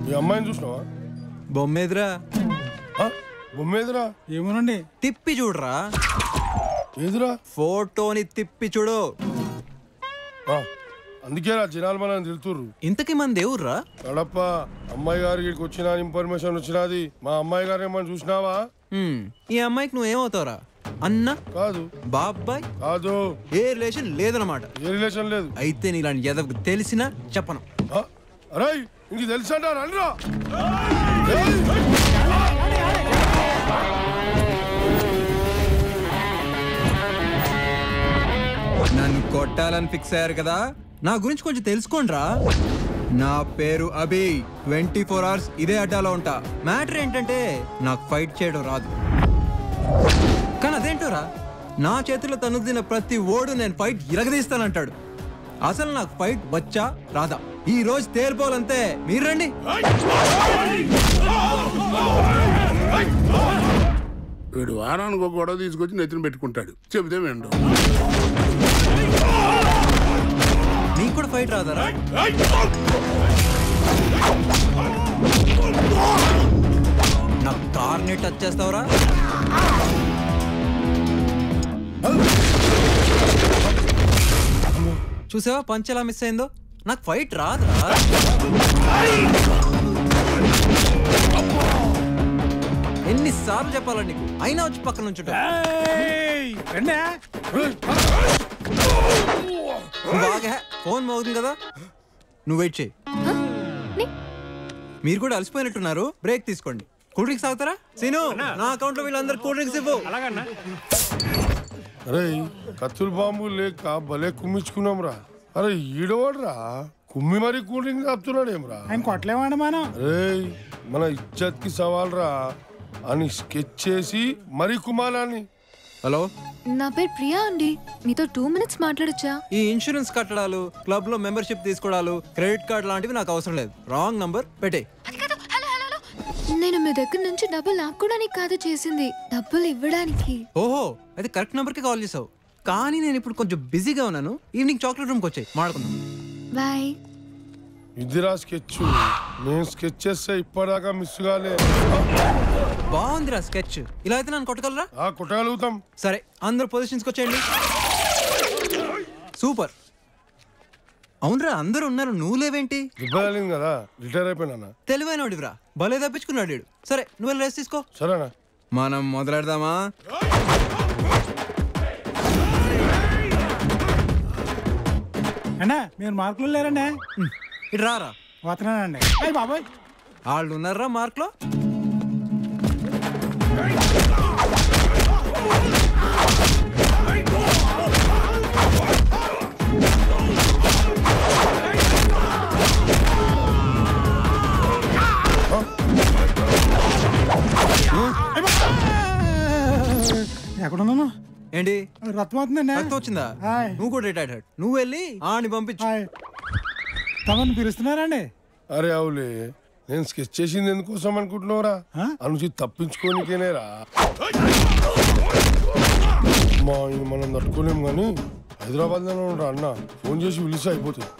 మీ అమ్మాయిని చూసినావా? బొమ్మేదిరా. బొమ్మేదిరా? ఏమోనండి. తిప్పి చూడరా. ఏదిరా? ఫోటోని తిప్పి చూడు. అందుకేరా జనాలు మనం తిరుగుతుర్రు. ఇంతకీ మన దేవుర్రా? కడప అమ్మాయి గారికి వచ్చిన ఇన్ఫర్మేషన్ వచ్చినది. మా అమ్మాయి గారు ఏమని చూసినావా? ఈ అమ్మాయికి నువ్వేమవుతావురా? అన్న కాదు, బాబాయ్ కాదు, ఏ రిలేషన్ లేదన్నమాట. ఏ రిలేషన్ లేదు. అయితే నీలాంటి ఎదవకు తెలిసినా చెప్పను. అరే ఇంక తెలుసా రండిరా. నన్ను కొట్టాలని ఫిక్స్ అయ్యారు కదా, నా గురించి కొంచెం తెలుసుకోండిరా. నా పేరు అభి. 24 hours ఇదే అడ్డాలో ఉంటా. మ్యాటర్ ఏంటంటే నాకు ఫైట్ చేయడం రాదు. కానీ అదేంటోరా, నా చేతిలో తనుదిన ప్రతి ఓడు నేను ఫైట్ ఇరగదీస్తానంటాడు. అసలు నాకు ఫైట్ వచ్చా రాదా ఈ రోజు తేలిపోవాలంతే. మీరు రండి. వీడు వారానికి ఒక గొడవ తీసుకొచ్చి నెత్తిన పెట్టుకుంటాడు. చెబితే వెండు. నీకు కూడా ఫైట్ రాదారా? నా కార్ని టచ్ చేస్తావరా? చూసావా పంచ్ ఎలా మిస్ అయిందో? నాకు ఫైట్ రాదురా. ఎన్నిసార్లు చెప్పాలా నీకు? అయినా వచ్చి పక్కన నుంచుంటా. బాగా ఫోన్ మోగుతుంది కదా, నువ్వు వెయిట్ చేయి. మీరు కూడా అలసిపోయినట్టున్నారు, బ్రేక్ తీసుకోండి. కూల్ డ్రింక్స్ తాగుతారా? సీను, నా అకౌంట్ లో వీళ్ళందరూ కూల్ డ్రింక్స్ ఇవ్వు. అరే కత్తులు బాంబులు లేక భలే కుమ్మించుకున్నాం రా. అరే ఈడవాడ్రా కుమ్మి మరి కూల్ డ్రింక్ తాగుతున్నాడు ఏమ్రా? ఆయన కొట్టలేవాడు మనం. అరే మన ఇజ్జత్ కి సవాల్ రా అని స్కెచ్ చేసి మరి కుమారాన్ని. హలో, నా పేరు ప్రియా అండి. మీతో 2 minutes మాట్లాడొచ్చా? ఈ ఇన్సూరెన్స్ కట్టడాలు, క్లబ్ లో మెంబర్షిప్ తీసుకోవడాలు, క్రెడిట్ కార్డ్ లాంటివి నాకు అవసరం లేదు. రాంగ్ నంబర్ పెట్టే. నేను మీ దగ్గర నుంచి డబ్బులు లాక్కోడానికి కాదు చేసింది, డబ్బులు ఇవ్వడానికి. ఓహో, అయితే కరెక్ట్ నంబర్ కి కాల్ చేసావు. కానీ నేను ఇప్పుడు కొంచెం బిజీగా ఉన్నాను. ఈవినింగ్ చాక్లెట్ రూమ్ కి వచ్చాయి, మాట్లాడుకుందాం. బాయ్. ఇదిరా స్కెచ్. నేను స్కెచ్ చేస్తే ఇప్పటిదాకా మిస్ కాలే. బాగుందిరా స్కెచ్. ఇలా అయితే నన్ను కొట్టగలరా? కొట్టగలుగుతాం. సరే, అందరూ పొజిషన్స్కి వచ్చేయండి. సూపర్. అవునరా, అందరూ ఉన్నారు, నువ్వు లేవేంటి? కదా, రిటైర్ అయిపోయినా. తెలివైన వాడివిరా, భలే తప్పించుకున్నాడు. సరే, నువ్వు రెస్ట్ తీసుకో. సరేనా, మనం మొదలెడదామా? అన్నా మీరు మార్కులు లేరండి. ఇటు రారా. వస్తున్నానండి. అయ్యి బాబాయ్, వాళ్ళు ఉన్నారా మార్కులో? ఎక్కడున్నాను? ఏంటి రక్తం అవుతుందండి. రక్తం వచ్చిందా? నువ్వు కూడా రిటైర్డ్. నువ్వు వెళ్ళి ఆని పంపించు. తమను పిలుస్తున్నారండి. అరే అవులే, నేను స్కెచ్ చేసింది ఎందుకోసం అనుకుంటున్నావురా? అనుచి తప్పించుకోనికేనేరా. మా మనం తట్టుకోలేం కానీ హైదరాబాద్ లోనే ఉంటా అన్న. ఫోన్ చేసి పిలిస్తే అయిపోతుంది.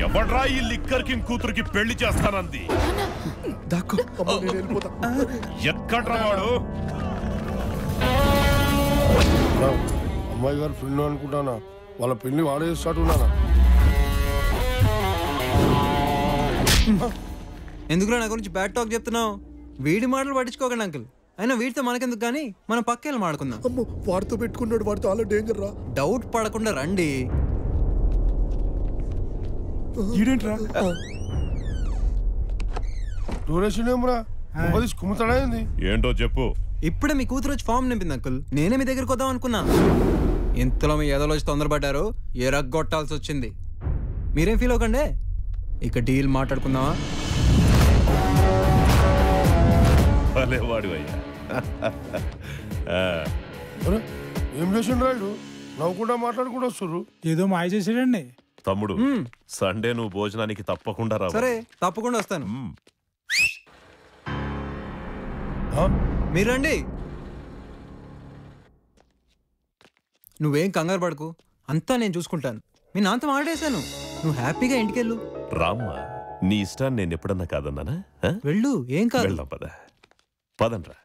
ఎవడ్రా ఈ లిక్కర్ కింగ్ కూతురికి పెళ్లి చేస్తానంది? ఎక్కడ్రా వాడు? అమ్మాయి గారు ఫ్రెండ్ అనుకుంటానా, వాళ్ళ పెళ్లి వాడే చేస్తాడు. ఎందుకురా నా గురించి బ్యాడ్ టాక్ చెప్తున్నావు? వీడి మాటలు పట్టించుకోకండి అంకుల్. అయినా వీడితో మనకెందుకు కానీ మనం పక్కేళ్ళు మాడుకుందాం. వాడితో పెట్టుకున్నాడు, వాడితో చాలా డేంజర్ రా. డౌట్ పడకుండా రండి. ఏంటో చెప్పు. ఇప్పుడే మీ కూతురు వచ్చి ఫామ్ నింపింది అంకుల్. నేనే మీ దగ్గరికి వద్దాం అనుకున్నా. ఇంతలో మీ ఎదలో వచ్చి తొందరపడ్డారు, ఎరగొట్టాల్సి వచ్చింది. మీరేం ఫీల్ అవ్వకండి, ఇక డీల్ మాట్లాడుకుందామా? ఏం చేసిండు రాయుడు? నవ్వుకుండా మాట్లాడుకుంటూ వస్తుర్రు. ఏదో మాయ చేసాడండి. తమ్ముడు, సండే నువ్వు భోజనానికి తప్పకుండా రా. సరే, తప్పకుండా వస్తాను. మీరు రండి. నువ్వేం కంగారు పడకు, అంతా నేను చూసుకుంటాను. మీ నాన్నతో మాట్లాడేశాను, నువ్వు హ్యాపీగా ఇంటికెళ్ళు. రామ్మా, నీ ఇష్టాన్ని నేను ఎప్పుడన్నా కాదన్నానా? ఆ? వెళ్ళు, ఏం కాదు. వెళ్దాం పద, పదండ్రా.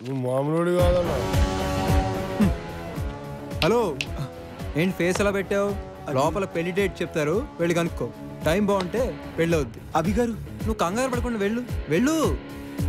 నువ్వు మామూలుడి కాదన్నా. హలో, ఏంటి ఫేస్ ఎలా పెట్టావు? లోపల పెళ్లి డేట్ చెప్తారు, వెళ్ళి కనుక్కో. టైం బాగుంటే పెళ్ళి అవుద్ది. అభి గారు నువ్వు కంగారు పడకుండా వెళ్ళు. వెళ్ళు.